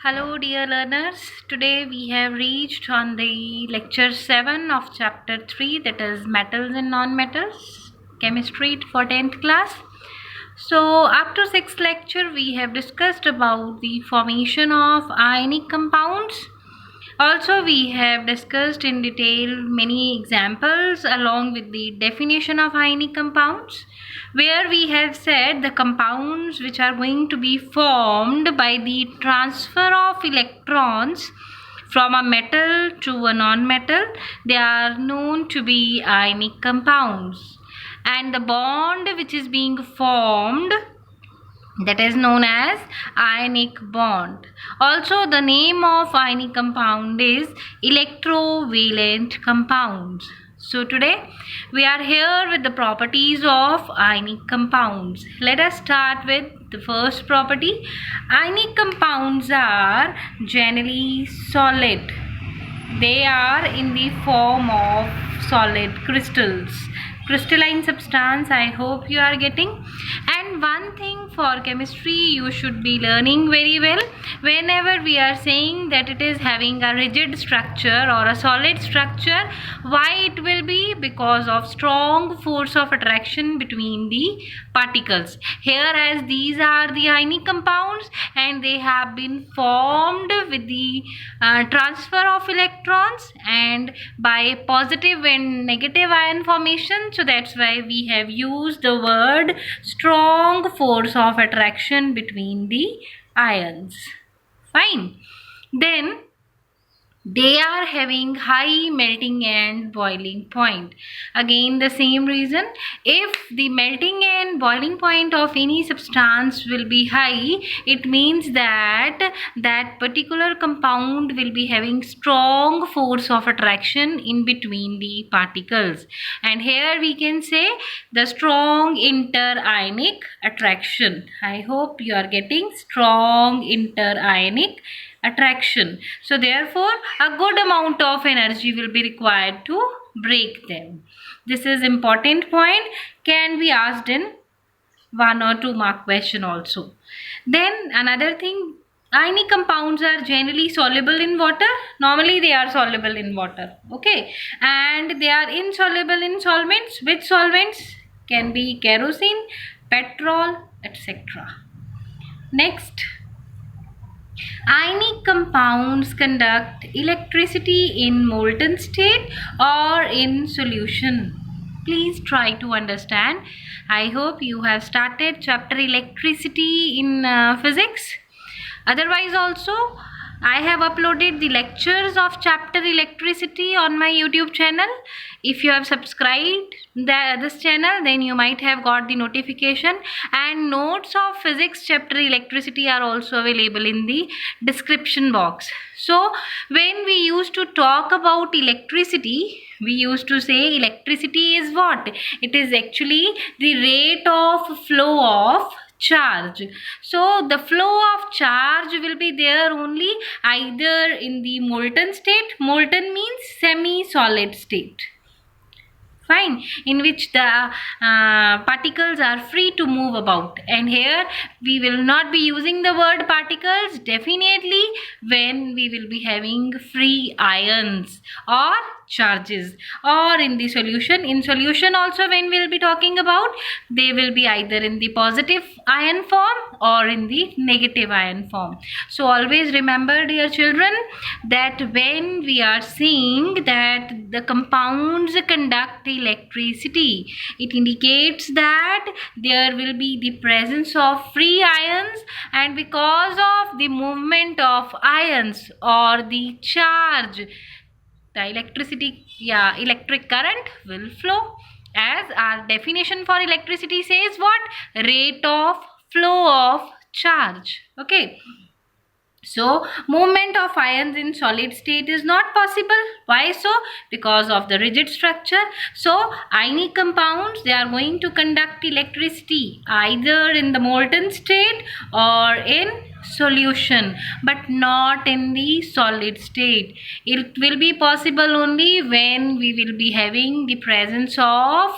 Hello, dear learners. Today we have reached on the lecture 7 of chapter 3, that is metals and non-metals, chemistry for 10th class. So, after 6th lecture, we have discussed about the formation of ionic compounds. Also, we have discussed in detail many examples along with the definition of ionic compounds, where we have said the compounds which are going to be formed by the transfer of electrons from a metal to a non-metal, they are known to be ionic compounds. And the bond which is being formed, that is known as ionic bond. Also, the name of ionic compound is electrovalent compounds. So today we are here with the properties of ionic compounds. Let us start with the first property. Ionic compounds are generally solid. They are in the form of solid crystals, crystalline substance. I hope you are getting. And one thing for chemistry you should be learning very well, whenever we are saying that it is having a rigid structure or a solid structure, why it will be? Because of strong force of attraction between the particles. Here, as these are the ionic compounds and they have been formed with the transfer of electrons and by positive and negative ion formation, so that's why we have used the word strong force of attraction between the ions. Fine. Then they are having high melting and boiling point. Again, the same reason. If the melting and boiling point of any substance will be high, it means that that particular compound will be having strong force of attraction in between the particles. And here we can say the strong interionic attraction. I hope you are getting strong interionic attraction. So therefore a good amount of energy will be required to break them. This is important point, can be asked in 1 or 2 mark question also. Then another thing, ionic compounds are generally soluble in water. Normally they are soluble in water, okay, and they are insoluble in solvents. Which solvents? Can be kerosene, petrol, etc. Next, ionic compounds conduct electricity in molten state or in solution. Please try to understand. I hope you have started chapter electricity in physics. Otherwise also, I have uploaded the lectures of chapter electricity on my YouTube channel. If you have subscribed this channel, then you might have got the notification, and notes of physics chapter electricity are also available in the description box. So when we used to talk about electricity, we used to say electricity is what? It is actually the rate of flow of charge. So the flow of charge will be there only either in the molten state. Molten means semi-solid state. Fine, in which the particles are free to move about. And here we will not be using the word particles definitely when we will be having free ions or charges, or in the solution. In solution also, when we will be talking about, they will be either in the positive ion form or in the negative ion form. So always remember, dear children, that when we are seeing that the compounds conduct electricity, it indicates that there will be the presence of free ions, and because of the movement of ions or the charge, the electric current will flow. As our definition for electricity says what? Rate of flow of charge. Okay. So movement of ions in solid state is not possible. Why so? Because of the rigid structure. So ionic compounds, they are going to conduct electricity either in the molten state or in solution, but not in the solid state. It will be possible only when we will be having the presence of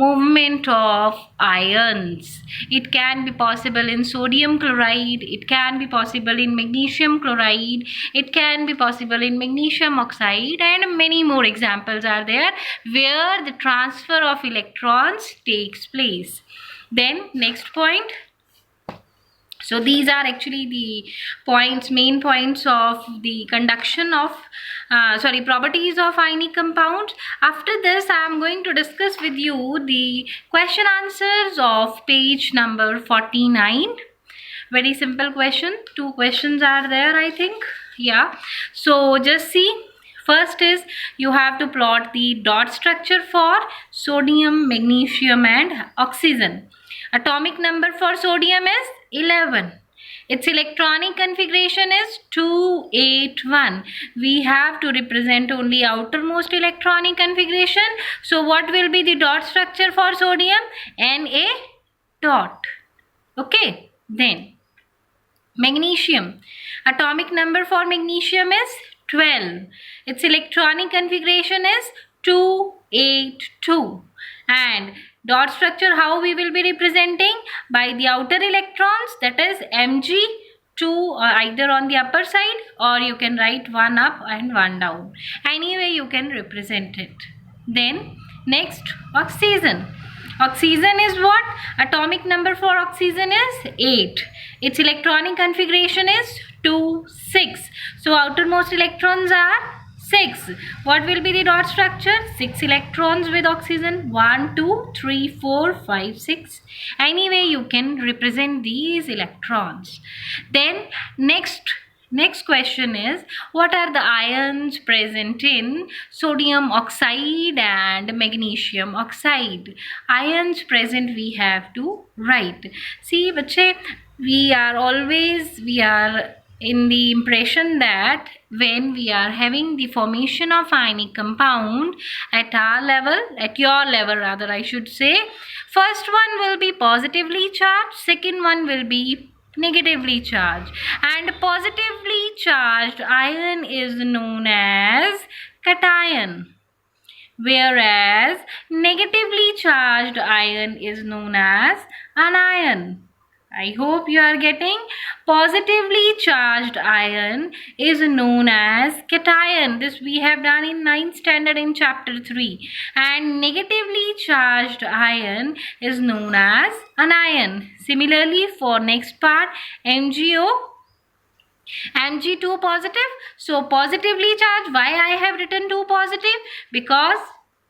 movement of ions. It can be possible in sodium chloride, it can be possible in magnesium chloride, it can be possible in magnesium oxide, and many more examples are there where the transfer of electrons takes place. Then next point. So these are actually the points, main points of the conduction of properties of ionic compounds. After this, I am going to discuss with you the question answers of page number 49. Very simple question. 2 questions are there, I think. Yeah. So just see. First is you have to plot the dot structure for sodium, magnesium and oxygen. Atomic number for sodium is 11. Its electronic configuration is 281. We have to represent only outermost electronic configuration. So what will be the dot structure for sodium? Na dot. Okay. Then magnesium. Atomic number for magnesium is 12. Its electronic configuration is 282. And dot structure, how we will be representing? By the outer electrons, that is Mg2, either on the upper side, or you can write one up and one down. Anyway, you can represent it. Then next, oxygen. Oxygen is what? Atomic number for oxygen is 8. Its electronic configuration is 2, 6. So outermost electrons are 6. What will be the dot structure? 6 electrons with oxygen. 1, 2, 3, 4, 5, 6. Anyway, you can represent these electrons. Then next question is, what are the ions present in sodium oxide and magnesium oxide? Ions present we have to write. See, bache, we are in the impression that when we are having the formation of ionic compound at our level, at your level rather I should say, first one will be positively charged, second one will be negatively charged, and positively charged ion is known as cation, whereas negatively charged ion is known as anion. I hope you are getting. Positively charged ion is known as cation. This we have done in 9th standard in chapter 3. And negatively charged ion is known as anion. Similarly, for next part, MgO, Mg2 positive. So positively charged, why I have written 2 positive? Because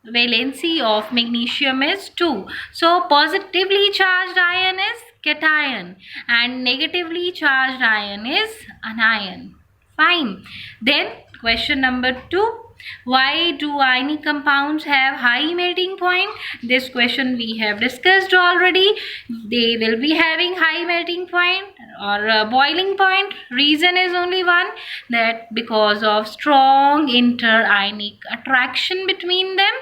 valency of magnesium is 2. So positively charged ion is cation and negatively charged ion is anion. Fine. Then question number 2. Why do ionic compounds have high melting point? This question we have discussed already. They will be having high melting point or boiling point. Reason is only one, that because of strong inter-ionic attraction between them,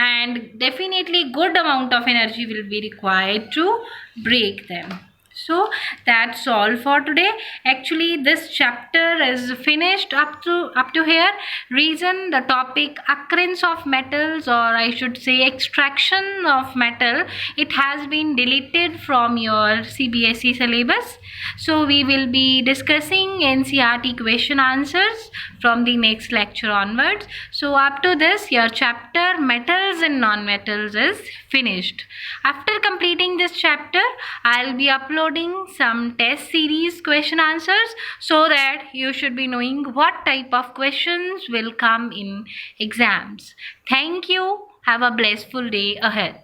and definitely good amount of energy will be required to break them. So that's all for today. Actually, this chapter is finished up to here. Reason, the topic occurrence of metals, or I should say extraction of metal, it has been deleted from your CBSE syllabus. So we will be discussing NCERT question answers from the next lecture onwards. So up to this, your chapter metals and non-metals is finished. After completing this chapter, I'll be uploading some test series question answers so that you should be knowing what type of questions will come in exams. Thank you. Have a blissful day ahead.